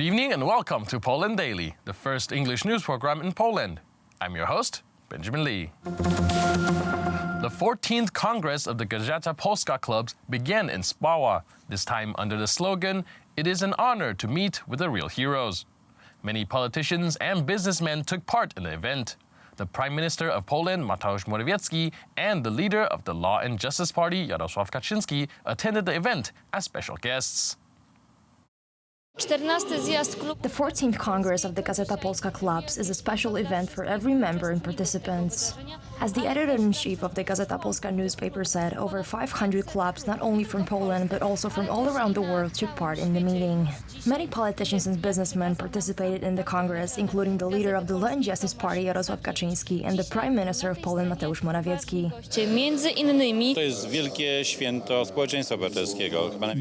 Good evening and welcome to Poland Daily, the first English news program in Poland. I'm your host, Benjamin Lee. The 14th Congress of the Gazeta Polska clubs began in Spawa, this time under the slogan, "It is an honor to meet with the real heroes." Many politicians and businessmen took part in the event. The Prime Minister of Poland, Mateusz Morawiecki, and the leader of the Law and Justice Party, Jarosław Kaczyński, attended the event as special guests. The 14th Congress of the Gazeta Polska clubs is a special event for every member and participants. As the editor-in-chief of the Gazeta Polska newspaper said, over 500 clubs, not only from Poland but also from all around the world, took part in the meeting. Many politicians and businessmen participated in the Congress, including the leader of the Law and Justice Party, Jarosław Kaczyński, and the Prime Minister of Poland, Mateusz Morawiecki.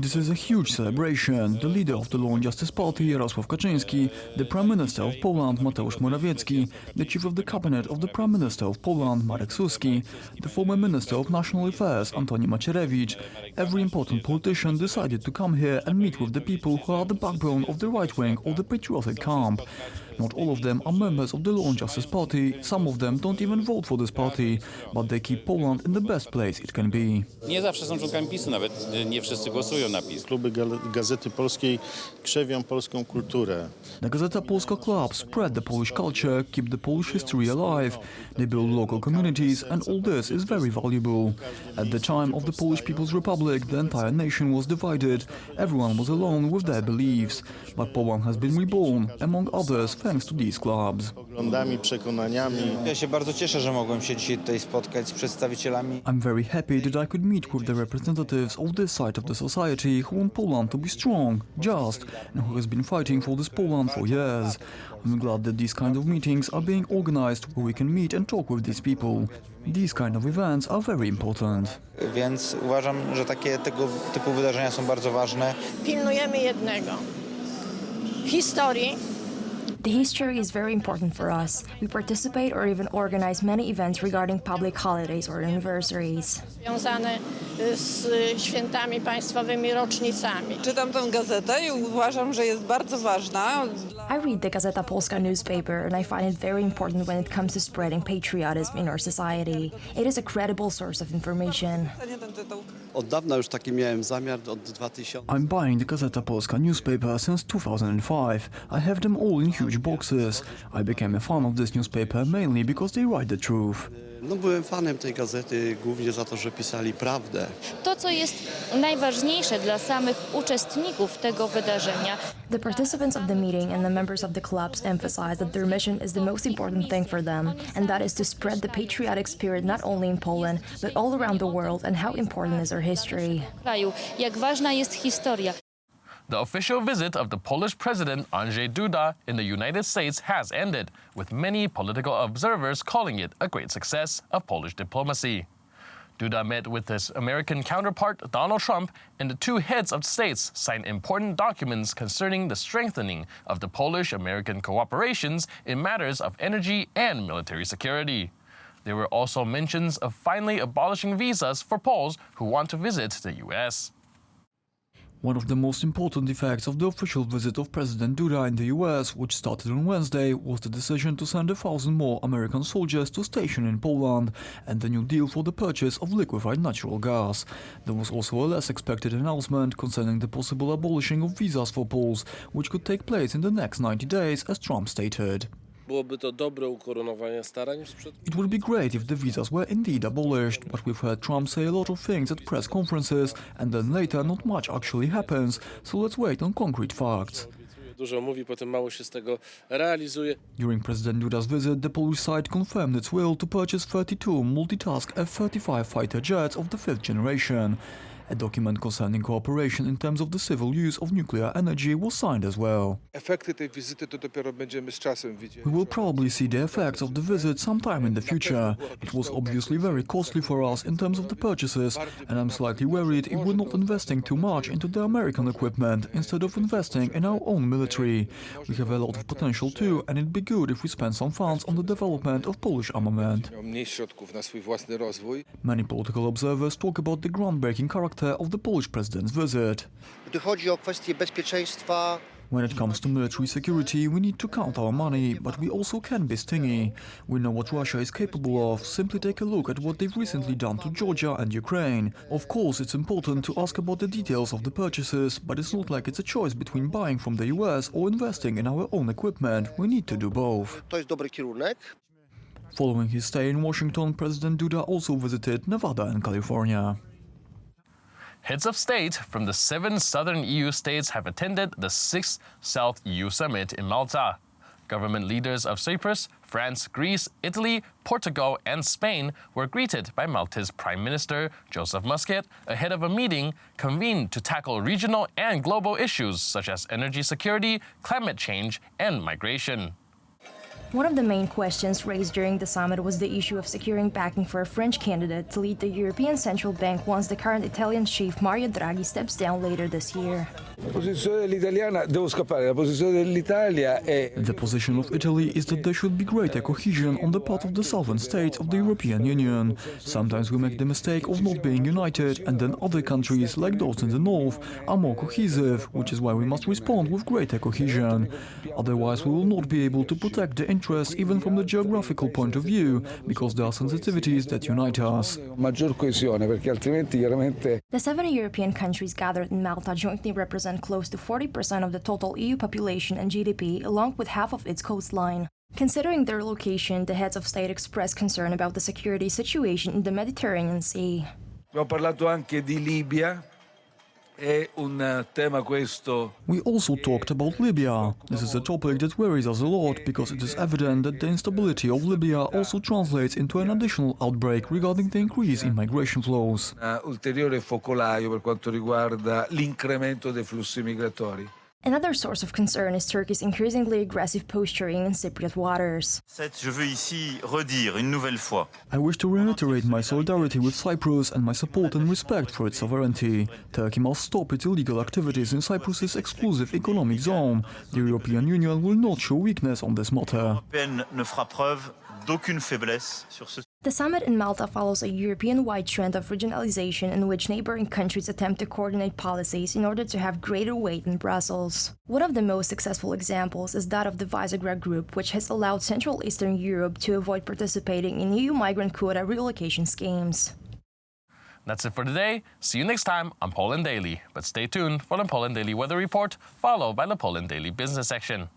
This is a huge celebration. The leader of the Law and Justice Party, Jarosław Kaczyński, the Prime Minister of Poland, Mateusz Morawiecki, the Chief of the Cabinet of the Prime Minister of Poland, Marek Suski, the former Minister of National Affairs, Antoni Macierewicz. Every important politician decided to come here and meet with the people who are the backbone of the right wing or the patriotic camp. Not all of them are members of the Law and Justice Party, some of them don't even vote for this party, but they keep Poland in the best place it can be. Nie zawsze są członkami PiS-u, nawet nie wszyscy głosują na PiS. Kluby Gazety Polskiej krzewią polską kulturę. The Gazeta Polska clubs spread the Polish culture, keep the Polish history alive. They build local communities, and all this is very valuable. At the time of the Polish People's Republic, the entire nation was divided. Everyone was alone with their beliefs. But Poland has been reborn, among others, thanks to these clubs. Poglądami, przekonaniami. Ja się bardzo cieszę, że mogłem się dzisiaj tutaj spotkać z przedstawicielami. I'm very happy that I could meet with the representatives of this side of the society who want Poland to be strong, just, and who has been fighting for this Poland for years. I'm glad that these kind of meetings are being organized where we can meet and talk with these people. These kind of events are very important. Więc uważam, że tego typu wydarzenia są bardzo ważne. Pilnujemy jednego. Historii. The history is very important for us. We participate or even organize many events regarding public holidays or anniversaries. Związane z świętami państwowymi, rocznicami. Czytam tę gazetę i uważam, że jest bardzo ważna. I read the Gazeta Polska newspaper and I find it very important when it comes to spreading patriotism in our society. It is a credible source of information. Od dawna już taki miałem zamiar, od 2000. I'm buying the Gazeta Polska newspaper since 2005. I have them all in huge boxes. I became a fan of this newspaper mainly because they write the truth. No, byłem fanem tej gazety głównie za to, że pisali prawdę. To, co jest najważniejsze dla samych uczestników tego wydarzenia. The participants of the meeting and the members of the clubs emphasize that their mission is the most important thing for them, and that is to spread the patriotic spirit not only in Poland, but all around the world, and how important is our history. Jak ważna jest historia. The official visit of the Polish President Andrzej Duda in the United States has ended, with many political observers calling it a great success of Polish diplomacy. Duda met with his American counterpart Donald Trump, and the two heads of states signed important documents concerning the strengthening of the Polish-American cooperations in matters of energy and military security. There were also mentions of finally abolishing visas for Poles who want to visit the U.S. One of the most important effects of the official visit of President Duda in the US, which started on Wednesday, was the decision to send 1,000 more American soldiers to station in Poland and the new deal for the purchase of liquefied natural gas. There was also a less expected announcement concerning the possible abolishing of visas for Poles, which could take place in the next 90 days, as Trump stated. It would be great if the visas were indeed abolished, but we've heard Trump say a lot of things at press conferences, and then later not much actually happens, so let's wait on concrete facts. During President Duda's visit, the Polish side confirmed its will to purchase 32 multitask F-35 fighter jets of the fifth generation. A document concerning cooperation in terms of the civil use of nuclear energy was signed as well. We will probably see the effects of the visit sometime in the future. It was obviously very costly for us in terms of the purchases, and I'm slightly worried if we're not investing too much into the American equipment instead of investing in our own military. We have a lot of potential too, and it'd be good if we spend some funds on the development of Polish armament. Many political observers talk about the groundbreaking character of the Polish president's visit. Gdy chodzi o kwestie bezpieczeństwa When it comes to military security, we need to count our money, but we also can be stingy. We know what Russia is capable of. Simply take a look at what they've recently done to Georgia and Ukraine. Of course, it's important to ask about the details of the purchases, but it's not like it's a choice between buying from the US or investing in our own equipment. We need to do both. Following his stay in Washington, President Duda also visited Nevada and California. Heads of state from the 7 southern EU states have attended the 6th South EU Summit in Malta. Government leaders of Cyprus, France, Greece, Italy, Portugal and Spain were greeted by Malta's Prime Minister Joseph Muscat ahead of a meeting convened to tackle regional and global issues such as energy security, climate change and migration. One of the main questions raised during the summit was the issue of securing backing for a French candidate to lead the European Central Bank once the current Italian chief Mario Draghi steps down later this year. The position of Italy is that there should be greater cohesion on the part of the southern states of the European Union. Sometimes we make the mistake of not being united, and then other countries, like those in the north, are more cohesive, which is why we must respond with greater cohesion. Otherwise we will not be able to protect the interests even from the geographical point of view, because there are sensitivities that unite us. The 7 European countries gathered in Malta jointly represent close to 40% of the total EU population and GDP, along with half of its coastline. Considering their location, the heads of state expressed concern about the security situation in the Mediterranean Sea. Abbiamo parlato anche di Libia. We also talked about Libya. This is a topic that worries us a lot because it is evident that the instability of Libya also translates into an additional outbreak regarding the increase in migration flows. Ulteriore focolaio per quanto riguarda l'incremento dei flussi migratori. Another source of concern is Turkey's increasingly aggressive posturing in Cypriot waters. Je veux ici redire une nouvelle fois. I wish to reiterate my solidarity with Cyprus and my support and respect for its sovereignty. Turkey must stop its illegal activities in Cyprus's exclusive economic zone. The European Union will not show weakness on this matter. L'Europe ne fera preuve d'aucune faiblesse sur ce. The summit in Malta follows a European-wide trend of regionalization in which neighboring countries attempt to coordinate policies in order to have greater weight in Brussels. One of the most successful examples is that of the Visegrad Group, which has allowed Central Eastern Europe to avoid participating in EU migrant quota relocation schemes. That's it for today. See you next time on Poland Daily. But stay tuned for the Poland Daily Weather Report, followed by the Poland Daily Business section.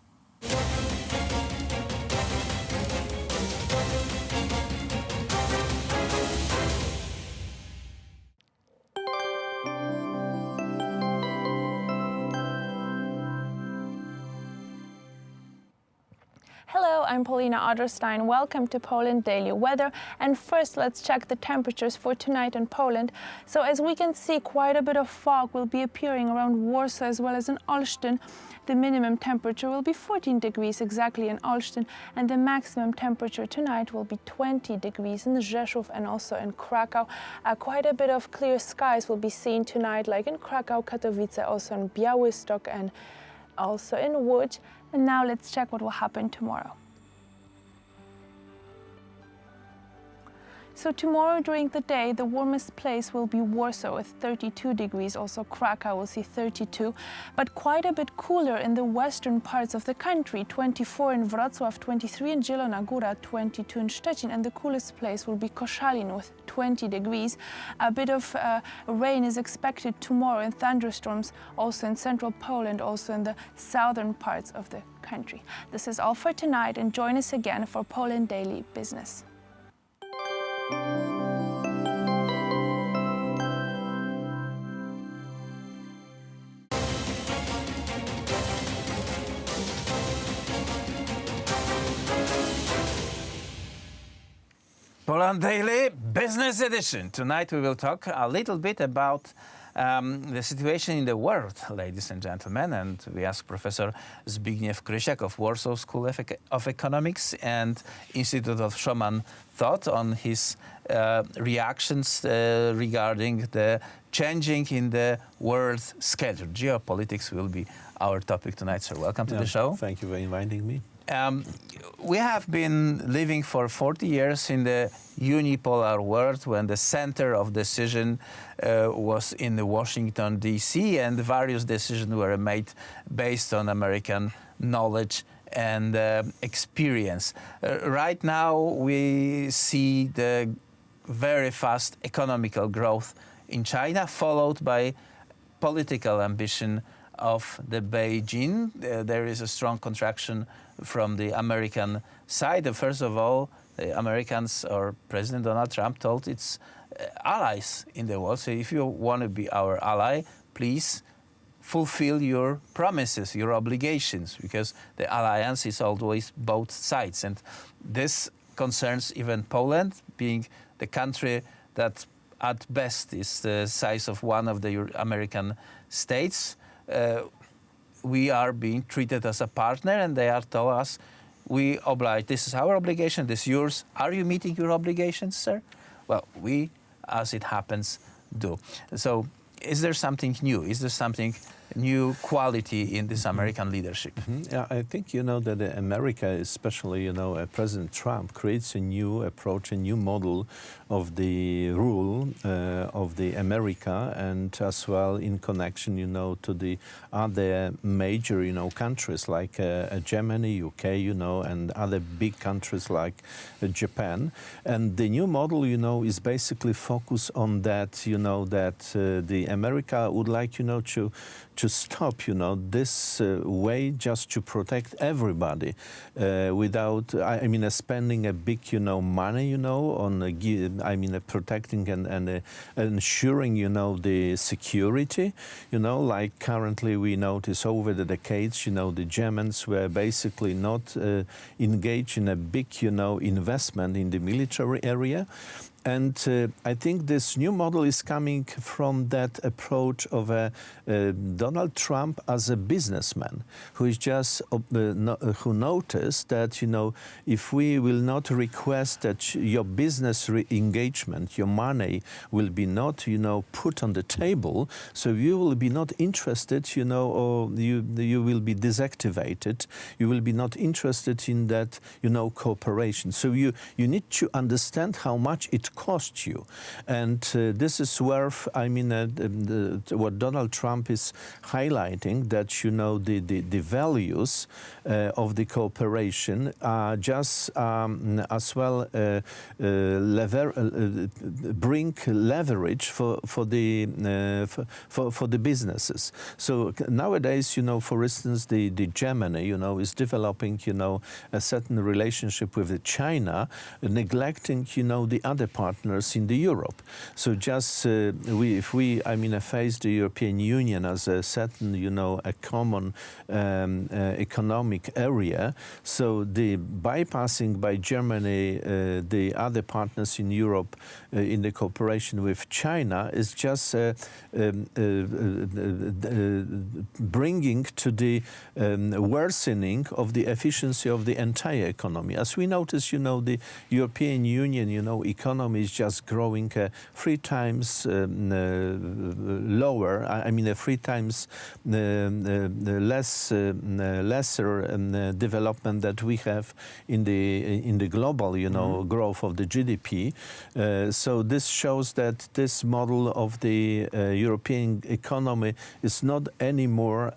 Hello, I'm Paulina Adlerstein. Welcome to Poland Daily Weather. And first, let's check the temperatures for tonight in Poland. So as we can see, quite a bit of fog will be appearing around Warsaw as well as in Olsztyn. The minimum temperature will be 14 degrees exactly in Olsztyn, and the maximum temperature tonight will be 20 degrees in Rzeszów and also in Krakow. Quite a bit of clear skies will be seen tonight, like in Krakow, Katowice, also in Białystok and also in Łódź. And now let's check what will happen tomorrow. So tomorrow during the day, the warmest place will be Warsaw with 32 degrees. Also Krakow will see 32, but quite a bit cooler in the western parts of the country. 24 in Wrocław, 23 in Zielona Góra, 22 in Szczecin, and the coolest place will be Koszalin with 20 degrees. A bit of rain is expected tomorrow and thunderstorms also in central Poland, also in the southern parts of the country. This is all for tonight, and join us again for Poland Daily Business. Poland Daily Business Edition. Tonight we will talk a little bit about the situation in the world, ladies and gentlemen, and we ask Professor Zbigniew Krysiak of Warsaw School of Economics and Institute of Schumann Thought on his reactions regarding the changing in the world schedule. Geopolitics will be our topic tonight, sir. Welcome to the show. Thank you for inviting me. We have been living for 40 years in the unipolar world when the center of decision was in Washington, D.C., and various decisions were made based on American knowledge and experience. Right now, we see the very fast economical growth in China, followed by political ambition of the Beijing. There is a strong contraction from the American side. First of all, the Americans or President Donald Trump told its allies in the world, so if you want to be our ally, please fulfill your promises, your obligations, because the alliance is always both sides. And this concerns even Poland, being the country that at best is the size of one of the American states. We are being treated as a partner, and they are telling us, we oblige, this is our obligation, this is yours. Are you meeting your obligations, sir? Well, we, as it happens, do. So is there something new? Is there something new quality in this American leadership? Yeah, I think, that America, especially, President Trump, creates a new approach, a new model of the rule of the America, and as well in connection, to the other major, countries like Germany, UK, and other big countries like Japan. And the new model, is basically focused on that, that the America would like, to stop, this way just to protect everybody without, spending a big, money, on, protecting and ensuring, the security, like currently we notice over the decades, the Germans were basically not engaged in a big, investment in the military area. And I think this new model is coming from that approach of Donald Trump as a businessman who is just who noticed that if we will not request that your business engagement, your money will be not put on the table, so you will be not interested, or you will be deactivated. You will be not interested in that cooperation. So you need to understand how much it costs you, and this is where what Donald Trump is highlighting, that the values of the cooperation are just as well bring leverage for the businesses. So nowadays, for instance, the Germany, is developing, a certain relationship with China, neglecting, the other partners in the Europe. So just if we face the European Union as a certain, a common economic area, so the bypassing by Germany the other partners in Europe in the cooperation with China is just bringing to the worsening of the efficiency of the entire economy. As we notice, the European Union, economy is just growing 3 times lower. 3 times lesser development that we have in the global, growth of the GDP. So this shows that this model of the European economy is not anymore,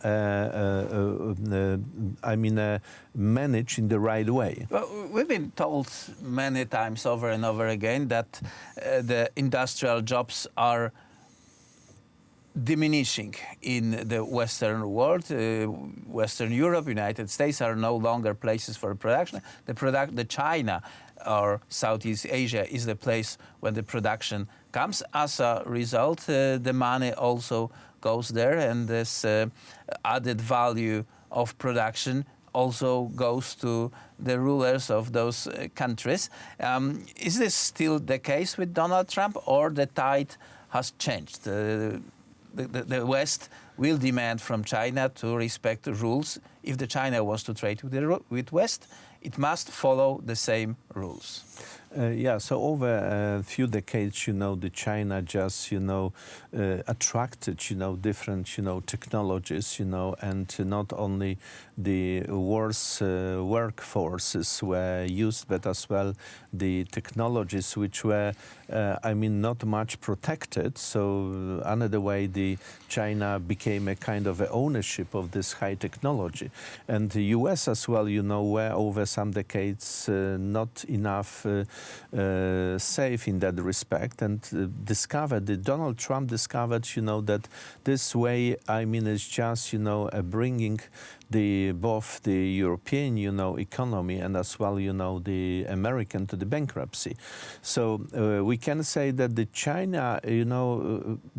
managed in the right way. Well, we've been told many times over and over again that the industrial jobs are diminishing in the Western world. Western Europe, United States are no longer places for production. The China or Southeast Asia is the place where the production comes. As a result, the money also goes there, and this added value of production also goes to the rulers of those countries. Is this still the case with Donald Trump, or the tide has changed? The West will demand from China to respect the rules. If the China wants to trade with West, it must follow the same rules. Yeah, so over a few decades, the China just, attracted, different, technologies, and not only the workforces were used, but as well the technologies which were, not much protected. So another way, the China became a kind of a ownership of this high technology. And the US as well, were over some decades not enough safe in that respect, and Donald Trump discovered, that this way, is just, bringing both the European, economy and as well, the American to the bankruptcy. So we can say that the China,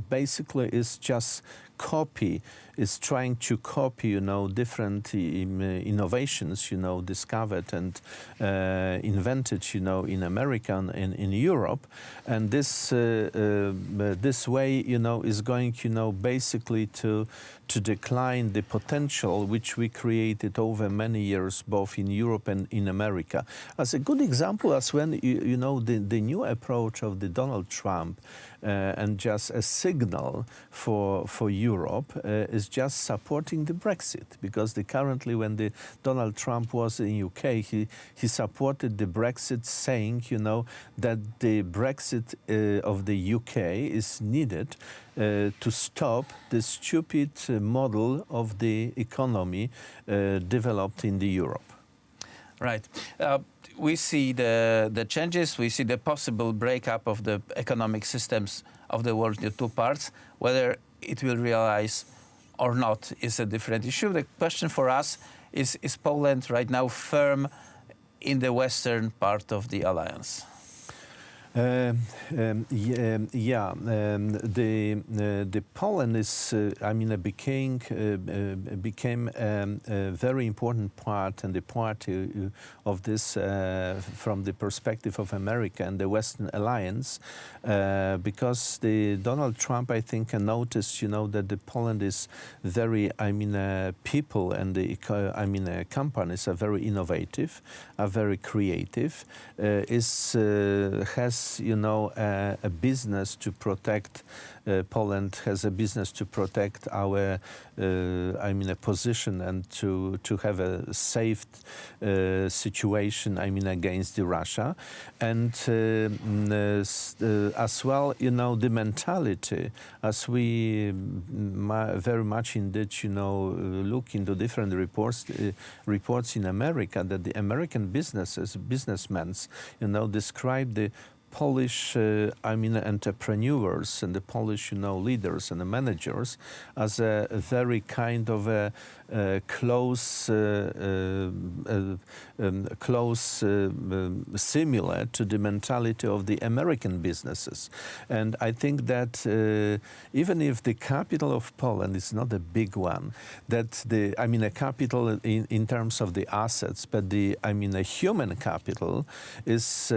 basically is just is trying to copy, different innovations, discovered and invented, in America and in Europe. And this way, is going, basically to decline the potential which we created over many years, both in Europe and in America. As a good example, as when, the new approach of the Donald Trump and just a signal for Europe is just supporting the Brexit, because currently when Donald Trump was in UK, he supported the Brexit, saying, that the Brexit of the UK is needed to stop the stupid model of the economy developed in Europe. Right. We see the changes, we see the possible breakup of the economic systems of the world into two parts. Whether it will realize or not is a different issue. The question for us is Poland right now firm in the western part of the alliance? The Poland is, became a very important part and the party of this from the perspective of America and the Western alliance, because Donald Trump, I think, noticed, that the Poland is very, people and the, companies are very innovative, are very creative, has a business to protect. Poland has a business to protect our, a position and to have a safe situation, against Russia. And as well, the mentality, as we very much indeed, look into different reports in America, that the American businessmen, describe the Polish, entrepreneurs and the Polish, leaders and the managers as a very kind of a close, similar to the mentality of the American businesses. And I think that even if the capital of Poland is not a big one, that a capital in terms of the assets, but a human capital is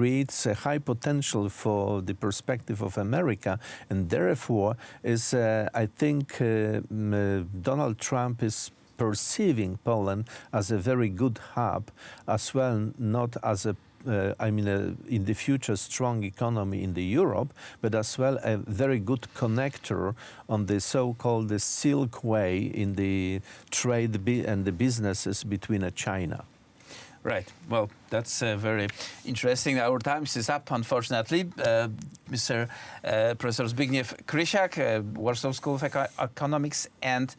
creates a high potential for the perspective of America, and therefore is, I think, Donald Trump is perceiving Poland as a very good hub, as well, not as a in the future, strong economy in the Europe, but as well a very good connector on the so-called the Silk Way in the trade and the businesses between China. Right. Well, that's very interesting. Our time is up, unfortunately. Mr. Professor Zbigniew Krysiak, Warsaw School of Economics and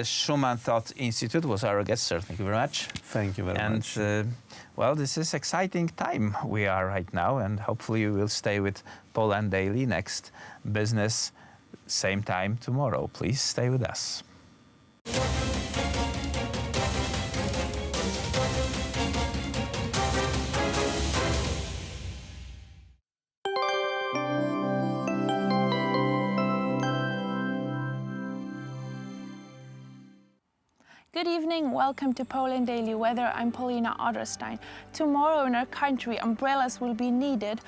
Schumann Thought Institute was our guest, sir. Thank you very much. Thank you very much. And, well, this is exciting time we are right now, and hopefully you will stay with Poland Daily, next business, same time tomorrow. Please stay with us. Good evening, welcome to Poland Daily Weather. I'm Paulina Otterstein. Tomorrow in our country, umbrellas will be needed.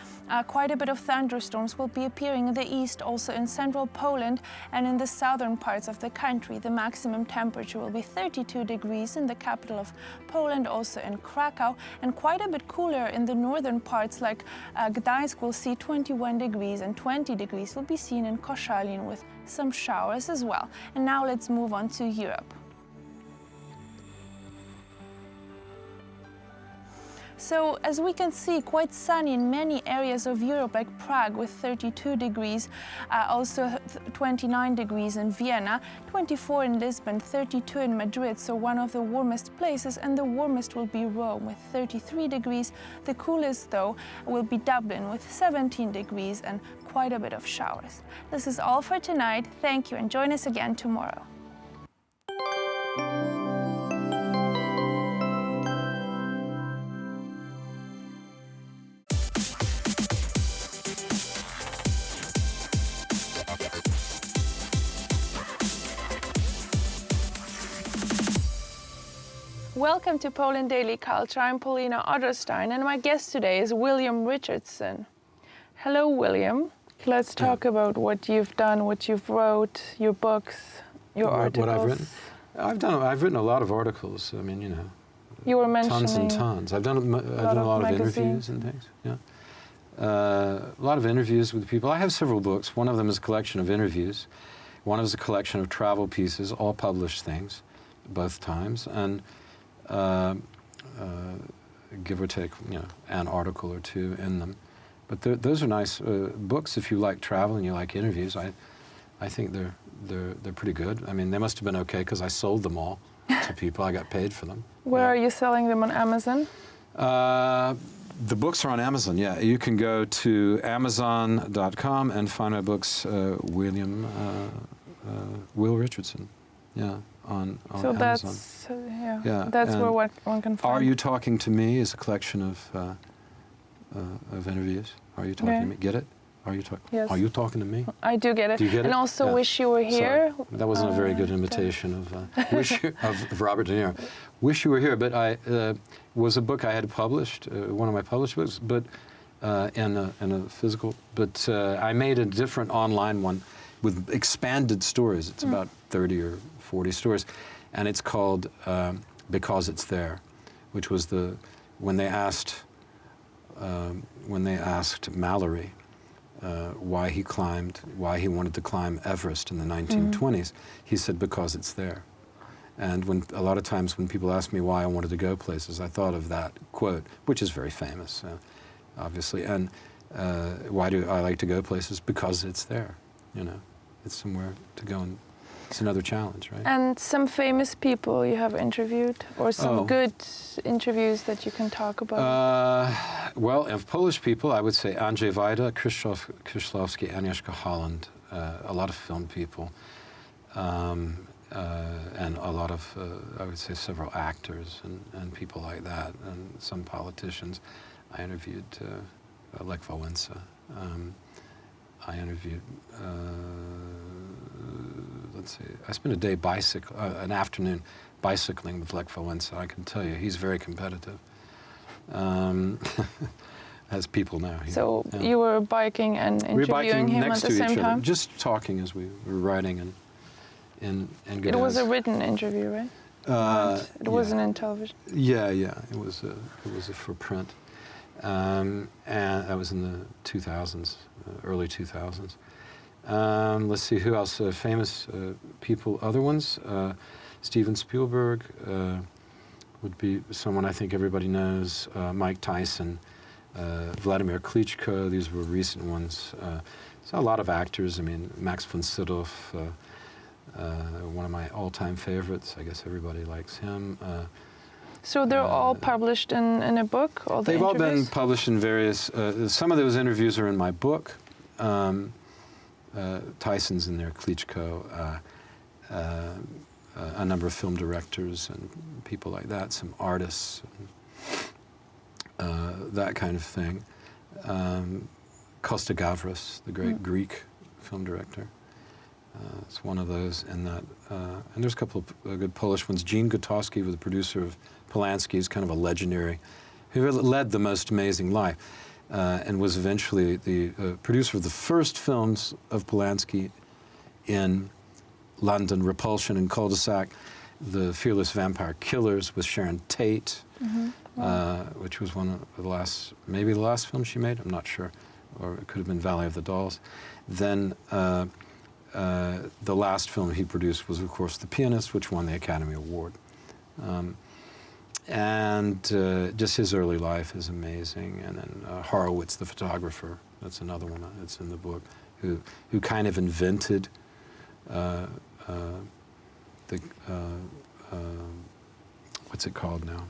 Quite a bit of thunderstorms will be appearing in the east, also in central Poland and in the southern parts of the country. The maximum temperature will be 32 degrees in the capital of Poland, also in Krakow, and quite a bit cooler in the northern parts like Gdańsk will see 21 degrees and 20 degrees will be seen in Koszalin with some showers as well. And now let's move on to Europe. So, as we can see, quite sunny in many areas of Europe, like Prague with 32 degrees, also 29 degrees in Vienna, 24 in Lisbon, 32 in Madrid, so one of the warmest places, and the warmest will be Rome with 33 degrees. The coolest, though, will be Dublin with 17 degrees and quite a bit of showers. This is all for tonight. Thank you, and join us again tomorrow. Welcome to Poland Daily Culture. I'm Paulina Otterstein, and my guest today is William Richardson. Hello, William. Let's talk about what you've done, what you've wrote, your books, your articles. What I've written? I've written a lot of articles. I mean, you know, you were mentioning tons and tons. I've done a lot of interviews and things. Yeah, a lot of interviews with people. I have several books. One of them is a collection of interviews. One is a collection of travel pieces, all published things, both times, and give or take, you know, an article or two in them. But those are nice books if you like travel and you like interviews. I think they're pretty good. I mean, they must have been okay because I sold them all to people. I got paid for them. Where are you selling them, on Amazon? The books are on Amazon, yeah. You can go to Amazon.com and find my books, Will Richardson, yeah. On so Amazon. That's that's where one can find. Are You Talking to Me is a collection of interviews. Are You Talking to Me? Get it? Are you talking? Yes. Are you talking to me? I do get it. Do you get and it? Also, Wish You Were Here. Sorry. That wasn't a very good imitation of Robert De Niro. Wish You Were Here, but was a book I had published, one of my published books, but in a physical. But I made a different online one with expanded stories. It's about 30 or 40 stories, and it's called Because It's There, which was when they asked Mallory why he wanted to climb Everest in the 1920s, he said because it's there. And a lot of times when people ask me why I wanted to go places, I thought of that quote, which is very famous, obviously. And why do I like to go places? Because it's there, you know. It's somewhere to go, and it's another challenge, right? And some famous people you have interviewed, or some good interviews that you can talk about? Well, of Polish people, I would say Andrzej Wajda, Krzysztof Kieślowski, Agnieszka Holland, a lot of film people, and a lot of, I would say, several actors and people like that, and some politicians. I interviewed Lech Wałęsa. I interviewed, let's see, I spent a day an afternoon bicycling with Lech Wałęsa. I can tell you, he's very competitive, as people know. So you were biking and interviewing him at the same time? Just talking as we were riding in Gdańsk. It was a written interview, right? It wasn't in television? Yeah, it was for print. And that was in the 2000s, early 2000s. Let's see, who else? Famous people, other ones. Steven Spielberg would be someone I think everybody knows. Mike Tyson, Vladimir Klitschko, these were recent ones. So a lot of actors, I mean, Max von Sydow, one of my all-time favorites. I guess everybody likes him. So they're all published in a book? They've all been published in various, some of those interviews are in my book. Tyson's in there, Klitschko, a number of film directors and people like that, some artists, that kind of thing. Costa Gavras, the great Greek film director. It's one of those in that. And there's a couple of good Polish ones. Gene Gutowski was the producer of Polanski. He's kind of a legendary, who led the most amazing life and was eventually the producer of the first films of Polanski in London, Repulsion and Cul-de-sac, The Fearless Vampire Killers with Sharon Tate, which was one of the last, maybe the last film she made, I'm not sure, or it could have been Valley of the Dolls. Then the last film he produced was, of course, The Pianist, which won the Academy Award. Just his early life is amazing. And then Horowitz, the photographer, that's another one that's in the book, who kind of invented what's it called now?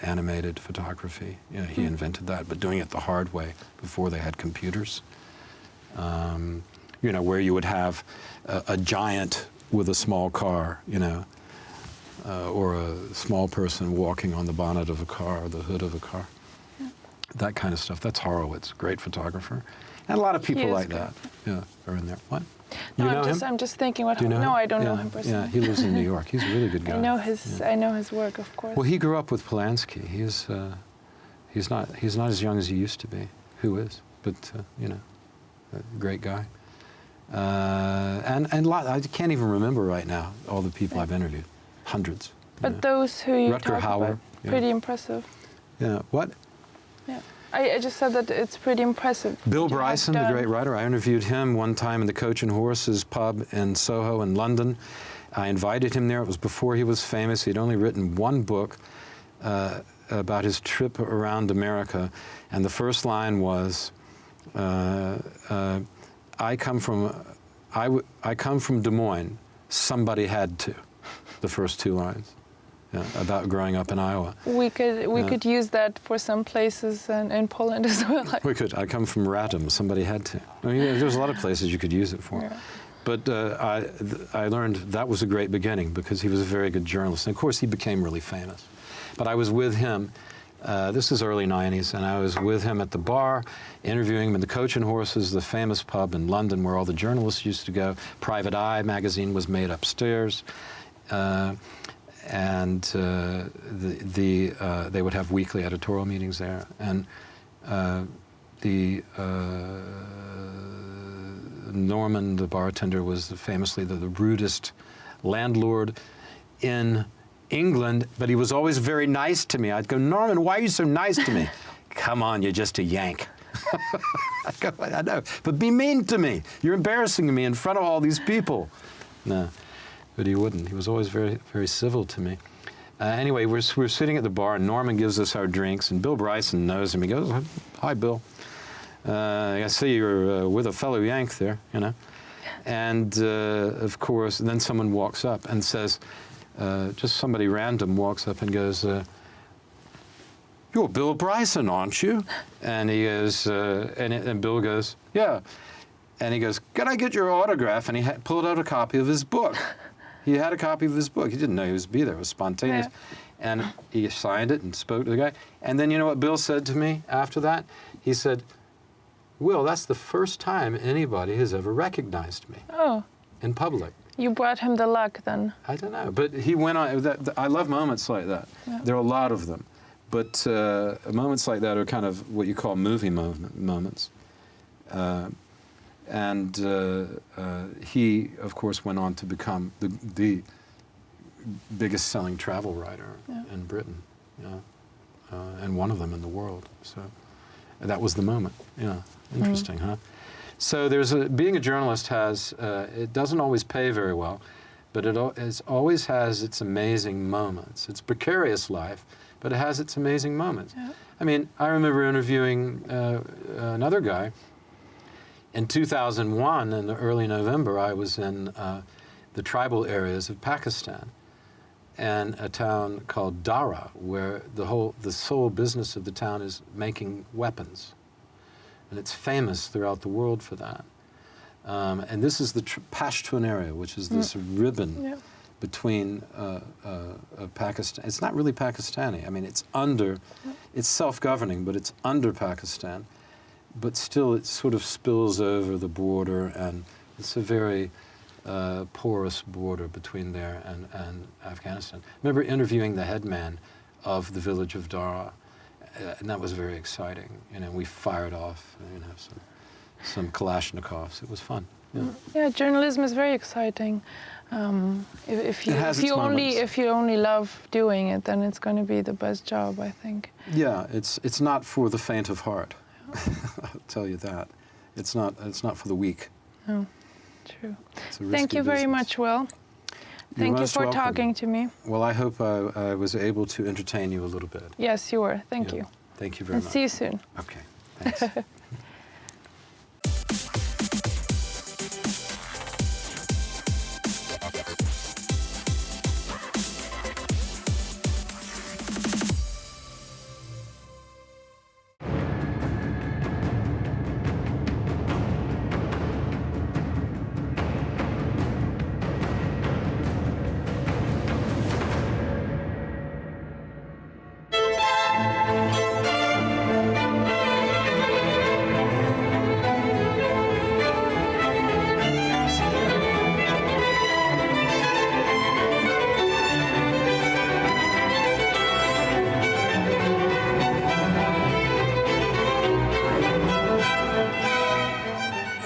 Animated photography. You know, he invented that, but doing it the hard way before they had computers. You know, where you would have a giant with a small car, you know, or a small person walking on the bonnet of a car or the hood of a car. Yeah. That kind of stuff. That's Horowitz, great photographer. And a lot of people like that are in there. What? No, you know I'm just thinking what. Do you know him? I don't know him personally. Yeah, he lives in New York. He's a really good guy. I know his work, of course. Well, he grew up with Polanski. He's not as young as he used to be. Who is? But you know, a great guy. And I can't even remember right now all the people I've interviewed. Hundreds. But those who you Rutger talk Hauer, about, pretty impressive. Yeah. What? Yeah. I just said that it's pretty impressive. Bill Bryson, the great writer, I interviewed him one time in the Coach and Horses pub in Soho in London. I invited him there. It was before he was famous. He'd only written one book about his trip around America. And the first line was, I come from Des Moines. Somebody had to. The first two lines. Yeah, about growing up in Iowa. We could use that for some places in Poland as well. We could. I come from Radom. Somebody had to. I mean, there's a lot of places you could use it for. Yeah. But I learned that was a great beginning because he was a very good journalist. And of course, he became really famous. But I was with him. This is early 90s, and I was with him at the bar, interviewing him in the Coach and Horses, the famous pub in London where all the journalists used to go. Private Eye magazine was made upstairs. They would have weekly editorial meetings there, and Norman, the bartender, was famously the rudest landlord in England, but he was always very nice to me. I'd go, Norman, why are you so nice to me? Come on, you're just a Yank. I'd go, I know, but be mean to me. You're embarrassing me in front of all these people. No. But he wouldn't. He was always very, very civil to me. Anyway, we're sitting at the bar, and Norman gives us our drinks, and Bill Bryson knows him. He goes, hi, Bill. I see you're with a fellow Yank there, you know. And, of course, and then someone walks up and says, just somebody random walks up and goes, you're Bill Bryson, aren't you? And he goes, and Bill goes, yeah. And he goes, can I get your autograph? And he pulled out a copy of his book. He had a copy of his book. He didn't know he was be there. It was spontaneous. Yeah. And he signed it and spoke to the guy. And then you know what Bill said to me after that? He said, Will, that's the first time anybody has ever recognized me in public. You brought him the luck then. I don't know. But he went on. I love moments like that. Yeah. There are a lot of them. But moments like that are kind of what you call movie moments. He, of course, went on to become the biggest selling travel writer in Britain, and one of them in the world. So that was the moment. Yeah, interesting, huh? So being a journalist it doesn't always pay very well, but it always has its amazing moments. It's a precarious life, but it has its amazing moments. Yeah. I mean, I remember interviewing another guy. In 2001, in early November, I was in the tribal areas of Pakistan, and a town called Dara, where the sole business of the town is making weapons, and it's famous throughout the world for that. And this is the Pashtun area, which is this ribbon between Pakistan. It's not really Pakistani. I mean, it's self-governing, but it's under Pakistan. But still, it sort of spills over the border, and it's a very porous border between there and Afghanistan. I remember interviewing the headman of the village of Dara, and that was very exciting. You know, we fired off, you know, some Kalashnikovs. It was fun. Yeah. Yeah, journalism is very exciting. If you only love doing it, then it's going to be the best job, I think. Yeah, it's not for the faint of heart. I'll tell you that. It's not for the weak. No, true. Thank you very much, Will. Thank you for talking to me. Well, I hope I was able to entertain you a little bit. Yes, you were. Thank you. Thank you very much. See you soon. Okay, thanks.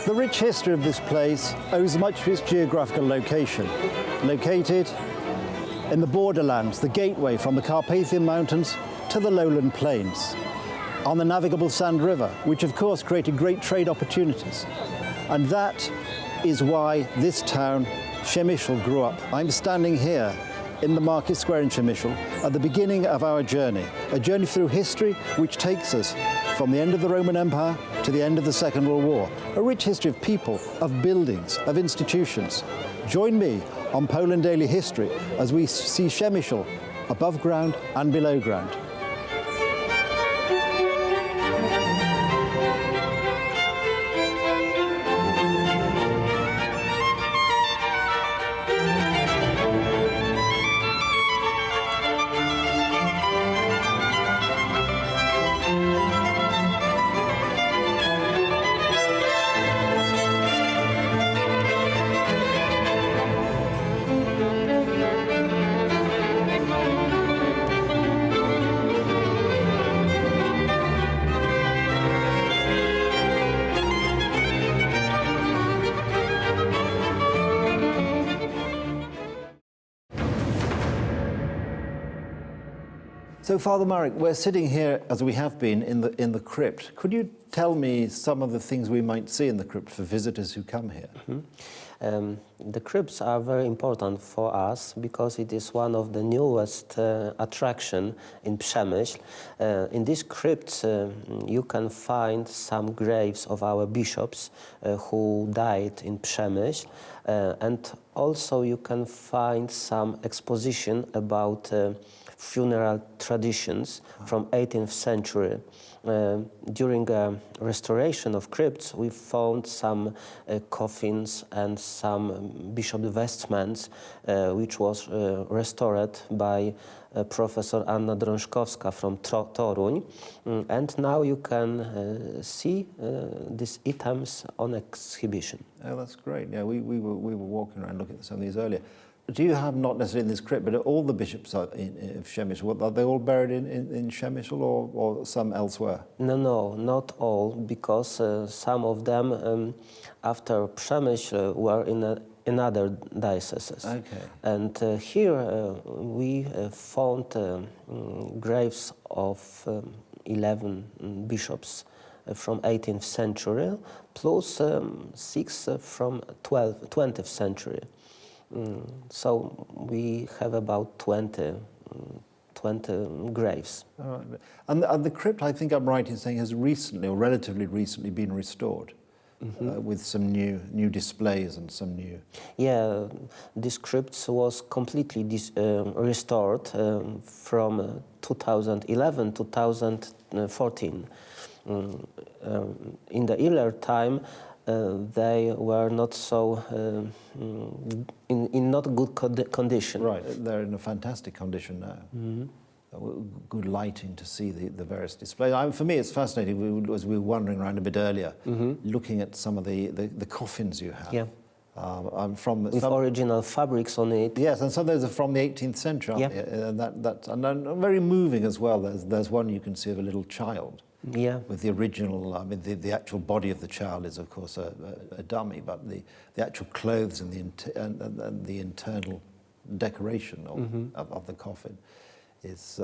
The rich history of this place owes much to its geographical location. Located in the borderlands, the gateway from the Carpathian Mountains to the lowland plains, on the navigable Sand River, which of course created great trade opportunities. And that is why this town, Przemyśl, grew up. I'm standing here in the market square in Przemyśl at the beginning of our journey, a journey through history which takes us from the end of the Roman Empire to the end of the Second World War, a rich history of people, of buildings, of institutions. Join me on Poland Daily History as we see Przemyśl above ground and below ground. So, Father Marek, we're sitting here, as we have been, in the crypt. Could you tell me some of the things we might see in the crypt for visitors who come here? The crypts are very important for us because it is one of the newest attraction in Przemyśl. In this crypt you can find some graves of our bishops who died in Przemyśl, and also you can find some exposition about funeral traditions from 18th century. During restoration of crypts, we found some coffins and some bishop vestments, which was restored by Professor Anna Drążkowska from Toruń. And now you can see these items on exhibition. Oh, that's great. Yeah, we were walking around looking at some of these earlier. Do you have, not necessarily in this crypt, but all the bishops of Przemyśl, are they all buried in Przemyśl or some elsewhere? No, not all, because some of them after Przemyśl were in other dioceses. Okay. And here we found graves of 11 bishops from 18th century, plus 6 from 20th century. So we have about 20 graves. All right. And the crypt, I think I'm right in saying, has recently, or relatively recently, been restored with some new displays and some new... Yeah, this crypt was completely restored from 2011 to 2014. In the earlier time, they were not so in not good condition. Right, they're in a fantastic condition now. Good lighting to see the various displays. For me, it's fascinating. As we were wandering around a bit earlier, looking at some of the coffins you have. Yeah. with original fabrics on it. Yes, and some of those are from the 18th century, aren't Yeah. they? And very moving as well. There's one you can see of a little child. Yeah. With the original, I mean, the actual body of the child is, of course, a dummy, but the actual clothes and the internal decoration of the coffin is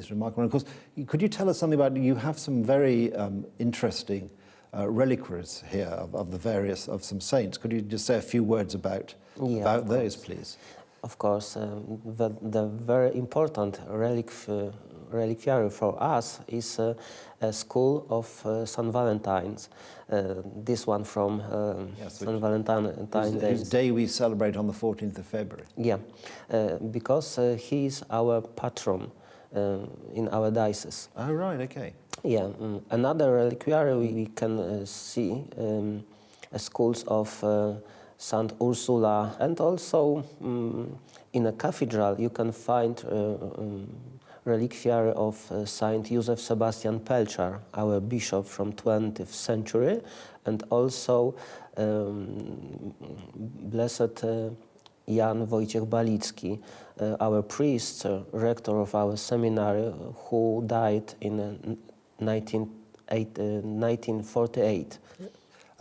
remarkable. And of course, could you tell us something about? You have some very interesting reliquaries here of the various of some saints. Could you just say a few words about those, please? Of course, the very important reliquary for us is a school of St. Valentine's. This one from St. Valentine's Day. Whose day we celebrate on the 14th of February. Yeah, because he is our patron in our diocese. Oh, right, okay. Yeah, another reliquary we can see schools of St. Ursula, and also in a cathedral you can find reliquary of Saint Joseph Sebastian Pelchar, our bishop from 20th century, and also Blessed Jan Wojciech Balicki, our priest, rector of our seminary, who died in 1948.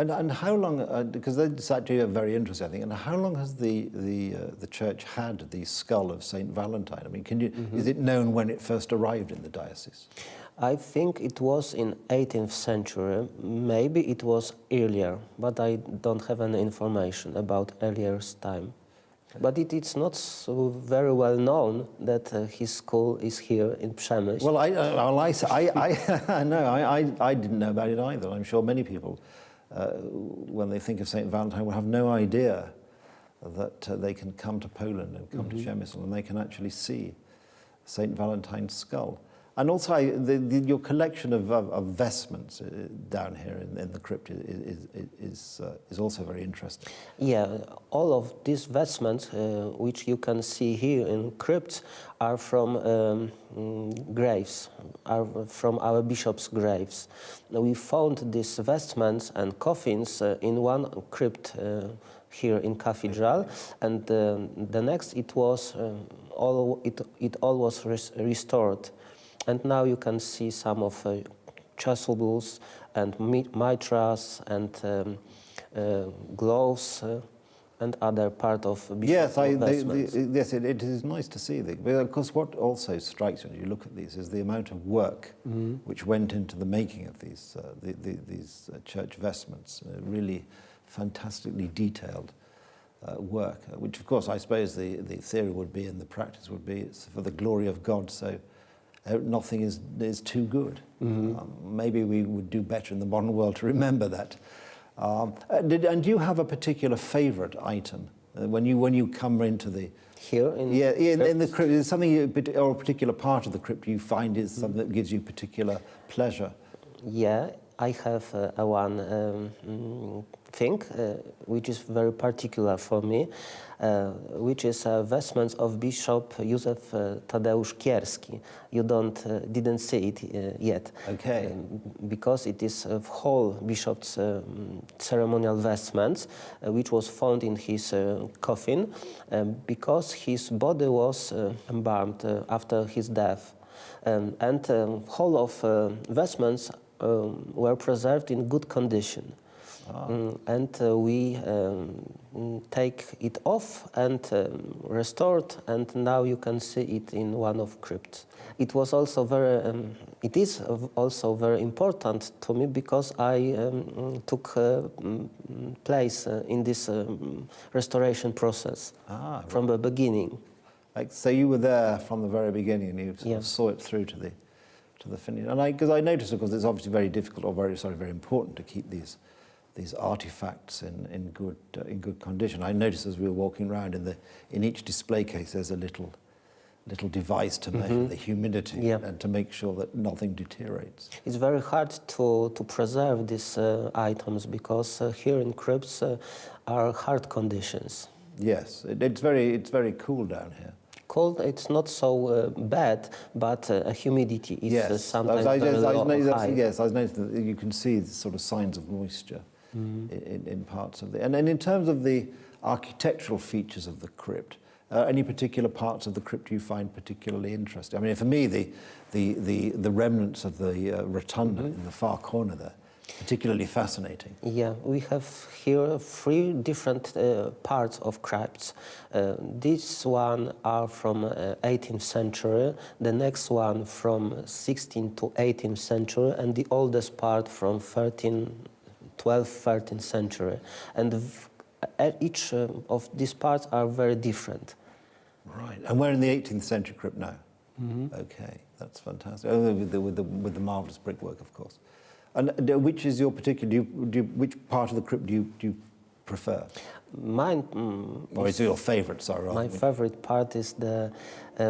And how long? Because that's actually very interesting, I think. And how long has the church had the skull of Saint Valentine? I mean, is it known when it first arrived in the diocese? I think it was in 18th century. Maybe it was earlier, but I don't have any information about earlier time. But it's not so very well known that his skull is here in Przemyśl. Well, I didn't know about it either. I'm sure many people, when they think of St. Valentine, will have no idea that they can come to Poland and come to Przemyśl and they can actually see St. Valentine's skull. And also, your collection of vestments down here in the crypt is also very interesting. Yeah, all of these vestments, which you can see here in crypts, are from graves, are from our bishop's graves. We found these vestments and coffins in one crypt here in cathedral, and the next it was all was restored. And now you can see some of chasubles and mitras and gloves and other part of bishop's vestments. Yes, it is nice to see. But of course, what also strikes you when you look at these is the amount of work which went into the making of these church vestments. Really fantastically detailed work, which of course I suppose the theory would be and the practice would be it's for the glory of God. So. Nothing is too good. Maybe we would do better in the modern world to remember that. And do you have a particular favourite item when you come into the here in in the crypt? Is something or a particular part of the crypt you find is something that gives you particular pleasure? Yeah, I have one thing which is very particular for me, which is vestments of Bishop Józef Tadeusz Kierski. You didn't see it yet. Okay. Because it is a whole bishop's ceremonial vestments, which was found in his coffin, because his body was embalmed after his death, and whole of vestments were preserved in good condition. And we take it off and restored, and now you can see it in one of crypts. It was also it is also very important to me because I took place in this restoration process from the beginning. So you were there from the very beginning, and you sort of saw it through to the finish. And because I noticed, of course, it's obviously very difficult or very important to keep these artifacts in good condition. I noticed as we were walking around in each display case there's a little device to measure the humidity and to make sure that nothing deteriorates. It's very hard to preserve these items because here in crypts are hard conditions. Yes, it's very cool down here. Cold, it's not so bad, but humidity is sometimes very high. Yes, I was noticing that you can see the sort of signs of moisture in parts of the. And in terms of the architectural features of the crypt, any particular parts of the crypt you find particularly interesting? I mean, for me, the remnants of the rotunda in the far corner there, particularly fascinating. Yeah, we have here 3 different parts of crypts. This one are from 18th century, the next one from 16th to 18th century, and the oldest part from 12th, 13th century. And each of these parts are very different. Right, and we're in the 18th century crypt now. Okay, that's fantastic. With the marvelous brickwork, of course. And which is your particular? Which part of the crypt do you prefer? Mine. Or is it your favourite? Sorry. My favorite part is the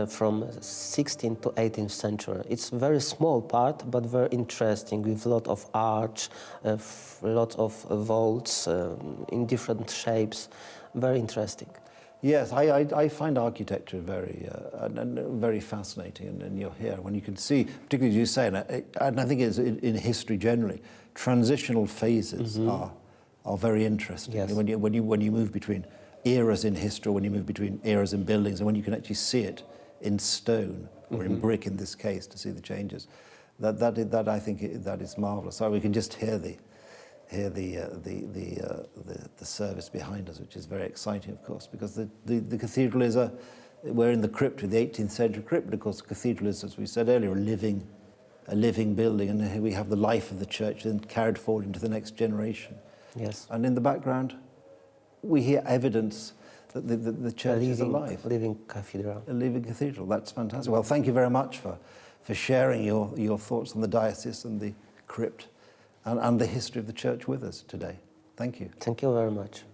from 16th to 18th century. It's a very small part, but very interesting, with a lot of arch, a lot of vaults in different shapes. Very interesting. Yes, I find architecture very fascinating, and you're here when you can see, particularly as you say, and I think it's in history generally, transitional phases are very interesting. Yes. When you move between eras in history, when you move between eras in buildings, and when you can actually see it in stone or in brick in this case to see the changes, that I think that is marvelous. So we can just hear the service behind us, which is very exciting, of course, because the cathedral is we're in the crypt with the 18th century crypt, but of course the cathedral is, as we said earlier, a living building, and here we have the life of the church then carried forward into the next generation. Yes. And in the background, we hear evidence that the church is alive. A living cathedral. A living cathedral. That's fantastic. Well, thank you very much for sharing your thoughts on the diocese and the crypt and the history of the church with us today. Thank you. Thank you very much.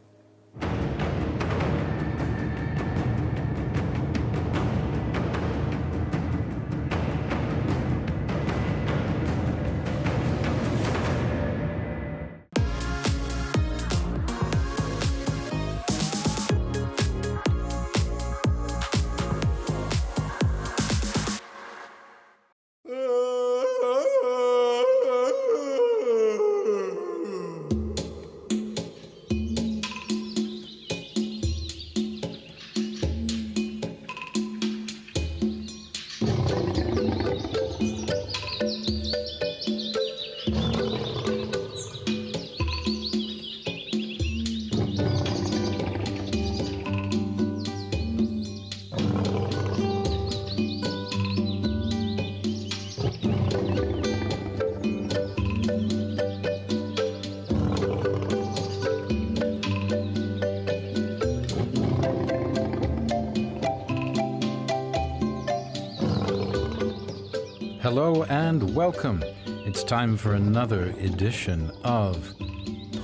Hello and welcome. It's time for another edition of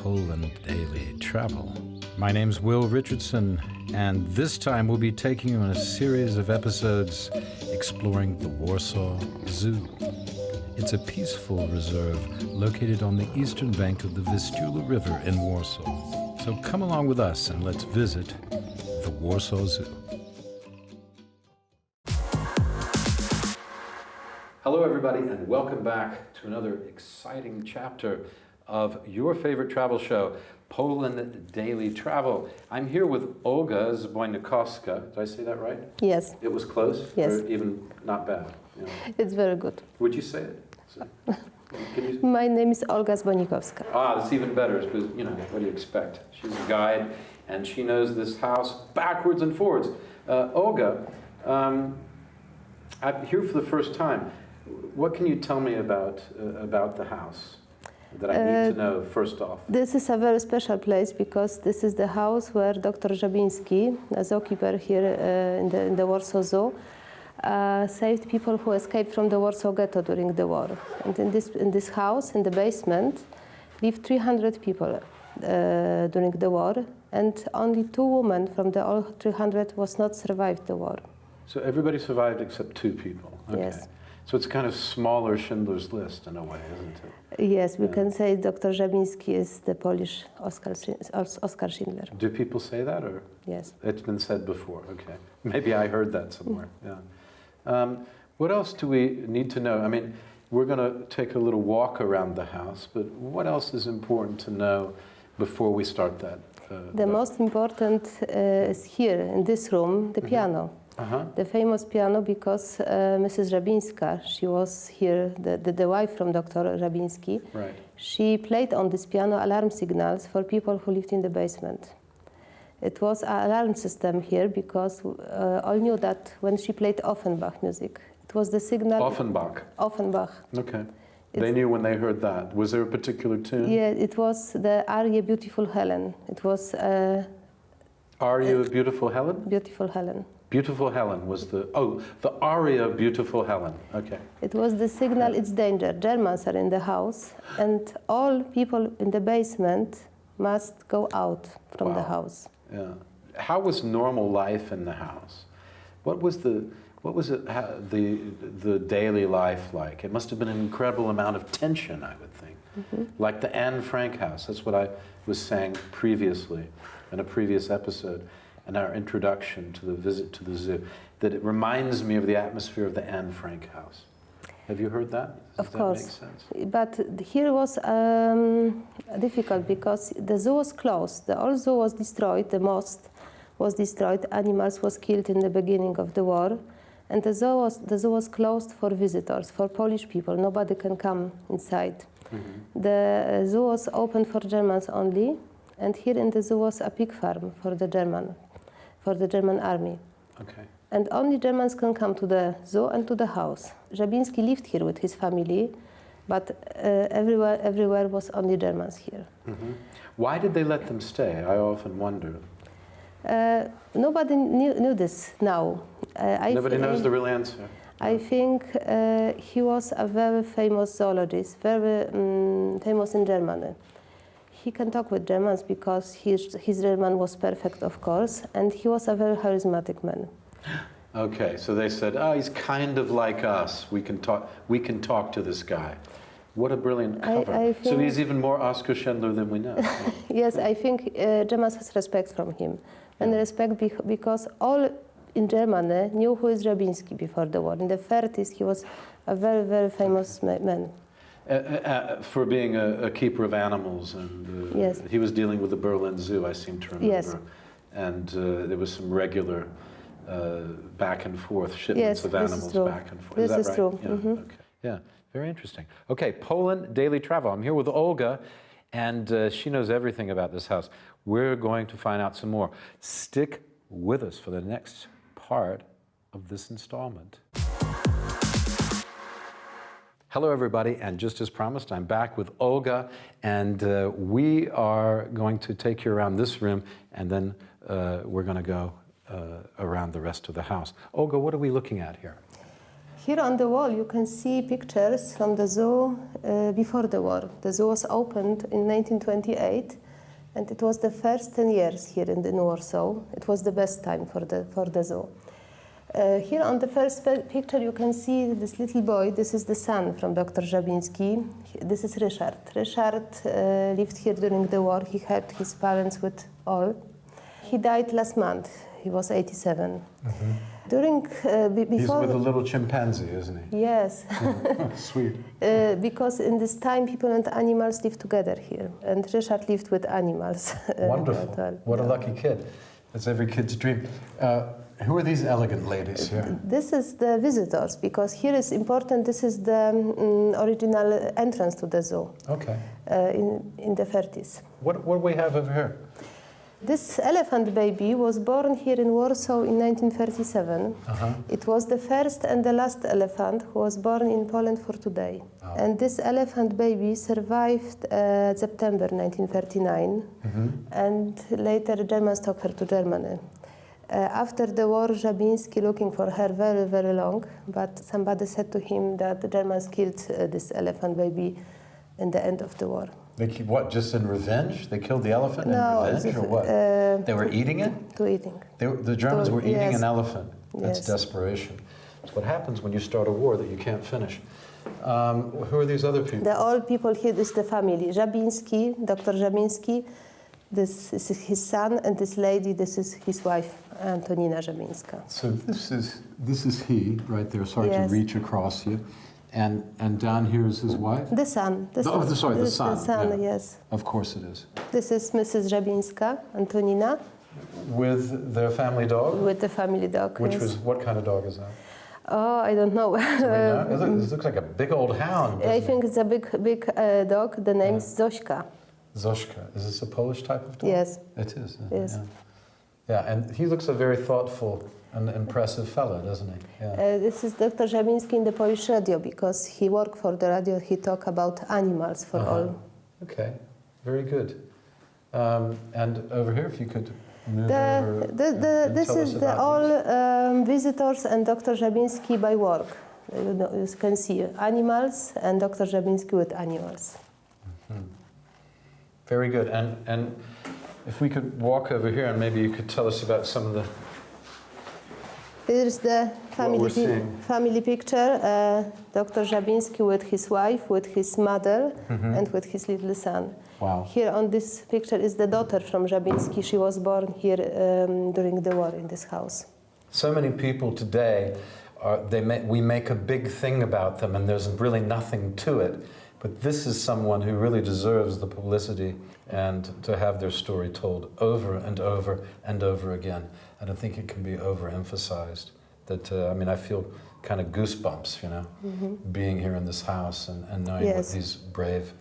Poland Daily Travel. My name's Will Richardson, and this time we'll be taking you on a series of episodes exploring the Warsaw Zoo. It's a peaceful reserve located on the eastern bank of the Vistula River in Warsaw. So come along with us and let's visit the Warsaw Zoo. Hello, everybody, and welcome back to another exciting chapter of your favorite travel show, Poland Daily Travel. I'm here with Olga Zbojnikowska. Did I say that right? Yes. It was close? Yes. Or even not bad? You know. It's very good. Would you say it? My name is Olga Zbojnikowska. Ah, that's even better, because, you know, what do you expect? She's a guide, and she knows this house backwards and forwards. Olga, I'm here for the first time. What can you tell me about the house that I need to know first off? This is a very special place because this is the house where Dr. Żabiński, a zookeeper here in the Warsaw Zoo, saved people who escaped from the Warsaw Ghetto during the war. And in this house, in the basement, lived 300 people during the war, and only 2 women from the all 300 was not survived the war. So everybody survived except 2 people. Okay. Yes. So it's kind of smaller Schindler's List in a way, isn't it? Yes, we can say Dr. Żabiński is the Polish Oskar Schindler. Do people say that, or? Yes. It's been said before, okay. Maybe I heard that somewhere, yeah. What else do we need to know? I mean, We're going to take a little walk around the house, but what else is important to know before we start that? The most important is here in this room, the piano. The famous piano, because Mrs. Żabińska, she was here, the wife from Dr. Żabiński. Right. She played on this piano alarm signals for people who lived in the basement. It was an alarm system here because all knew that when she played Offenbach music, it was the signal. Offenbach. Offenbach. Okay. They knew when they heard that. Was there a particular tune? Yeah, it was the aria Beautiful Helen. It was. Aria Beautiful Helen? Beautiful Helen. Beautiful Helen was the aria Beautiful Helen. Okay. It was the signal, it's danger. Germans are in the house, and all people in the basement must go out from the house. Yeah. How was normal life in the house? What was the daily life like? It must have been an incredible amount of tension, I would think. Like the Anne Frank house. That's what I was saying previously in a previous episode. In our introduction to the visit to the zoo, that it reminds me of the atmosphere of the Anne Frank house. Have you heard that? Of course. That make sense? But here was difficult because the zoo was closed. The old zoo was destroyed, the most was destroyed, animals was killed in the beginning of the war, and the zoo was closed for visitors, for Polish people. Nobody can come inside. The zoo was open for Germans only, and here in the zoo was a pig farm for the German army. Okay. And only Germans can come to the zoo and to the house. Żabiński lived here with his family, but everywhere was only Germans here. Why did they let them stay? I often wonder. Nobody knew this now. Nobody knows the real answer. I think he was a very famous zoologist, very famous in Germany. He can talk with Germans because his German was perfect, of course, and he was a very charismatic man. Okay, so they said, "Oh, he's kind of like us. We can talk to this guy." What a brilliant cover! So he's even more Oskar Schindler than we know. Yes, I think Germans has respect from him, and respect because all in Germany knew who is Żabiński before the war. In the 30s, he was a very, very famous man. For being a keeper of animals, and yes. He was dealing with the Berlin Zoo, I seem to remember. Yes. And there was some regular back and forth shipments of animals back and forth. This is that right? True. Yeah. Okay. Yeah, very interesting. Okay, Poland Daily Travel. I'm here with Olga, and she knows everything about this house. We're going to find out some more. Stick with us for the next part of this installment. Hello, everybody, and just as promised, I'm back with Olga, and we are going to take you around this room, and then we're going to go around the rest of the house. Olga, what are we looking at here? Here on the wall, you can see pictures from the zoo before the war. The zoo was opened in 1928, and it was the first 10 years here in Warsaw. It was the best time for the zoo. Here on the first picture you can see this little boy. This is the son from Dr. Żabiński. This is Ryszard. Ryszard lived here during the war. He helped his parents with all. He died last month. He was 87. During before. He's with a little chimpanzee, isn't he? Yes. Sweet. Because in this time people and animals lived together here, and Ryszard lived with animals. Wonderful. What a lucky kid. That's every kid's dream. Who are these elegant ladies here? This is the visitors, because here is important. This is the original entrance to the zoo. Okay. In the 30s. What do we have over here? This elephant baby was born here in Warsaw in 1937. It was the first and the last elephant who was born in Poland for today. And this elephant baby survived September 1939, and later the Germans took her to Germany. After the war, Żabiński looking for her very, very long, but somebody said to him that the Germans killed this elephant baby in the end of the war. They keep what, just in revenge? They killed the elephant in revenge, or what? They were eating it? To eating. The Germans were eating an elephant. That's Yes. desperation. It's what happens when you start a war that you can't finish. Who are these other people? The old people here is the family. Żabiński, Dr. Żabiński, this is his son, and this lady, this is his wife, Antonina Żabińska. So this is he right there. Sorry to reach across you. And down here is his wife? The son. The son. The son, yeah. yes. Of course it is. This is Mrs. Żabińska, Antonina. With their family dog? With the family dog, Which yes. was, what kind of dog is that? Oh, I don't know. It looks like a big old hound. I think it's a big dog. The name is Zośka. Zośka. Is this a Polish type of dog? Yes. It is. Yes. Yeah, and he looks a very thoughtful and impressive fellow, doesn't he? Yeah. This is Dr. Żabiński in the Polish radio because he worked for the radio. He talked about animals for all. Okay, very good. And over here, if you could move over. This is the all visitors and Dr. Żabiński by work. You can see animals and Dr. Żabiński with animals. Mm-hmm. Very good. And if we could walk over here and maybe you could tell us about some of the... Here's the family picture. Dr. Żabiński with his wife, with his mother, and with his little son. Wow. Here on this picture is the daughter from Żabiński. She was born here during the war in this house. So many people today, we make a big thing about them and there's really nothing to it. But this is someone who really deserves the publicity and to have their story told over and over and over again. I don't think it can be overemphasized. That I mean, I feel kind of goosebumps, you know, being here in this house and knowing what these brave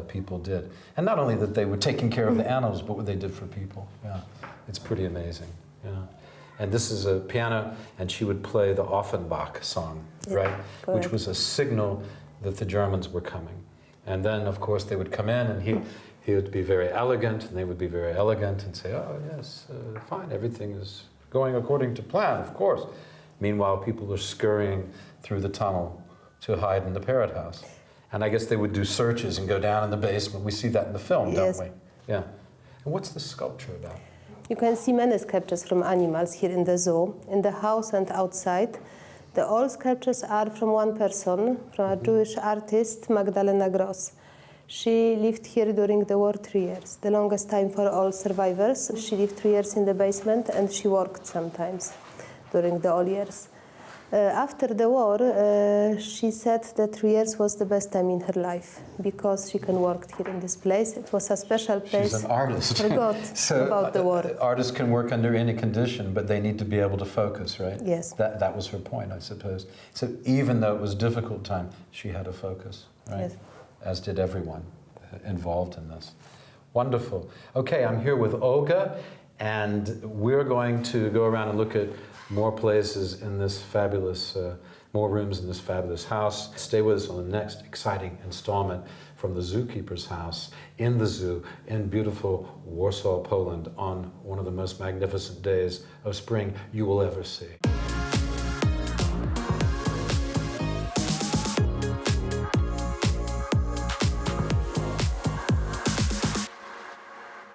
people did. And not only that they were taking care of the animals, but what they did for people. Yeah, it's pretty amazing. Yeah. And this is a piano, and she would play the Offenbach song, right? Correct. Which was a signal that the Germans were coming. And then, of course, they would come in, and he would be very elegant, and they would be very elegant and say, oh, yes, fine, everything is going according to plan, of course. Meanwhile, people are scurrying through the tunnel to hide in the parrot house. And I guess they would do searches and go down in the basement. We see that in the film, don't we? Yeah. And what's the sculpture about? You can see many sculptures from animals here in the zoo, in the house and outside. All sculptures are from one person, from a Jewish artist, Magdalena Gross. She lived here during the war 3 years, the longest time for all survivors. She lived 3 years in the basement and she worked sometimes during the all years. After the war, she said that 3 years was the best time in her life because she can work here in this place. It was a special place. She's an artist. Forgot about the war. Artists can work under any condition, but they need to be able to focus, right? Yes. That was her point, I suppose. So even though it was a difficult time, she had a focus, right? Yes. As did everyone involved in this. Wonderful. Okay, I'm here with Olga, and we're going to go around and look at more places in this fabulous, more rooms in this fabulous house. Stay with us on the next exciting installment from the Zookeeper's house in the zoo in beautiful Warsaw, Poland on one of the most magnificent days of spring you will ever see.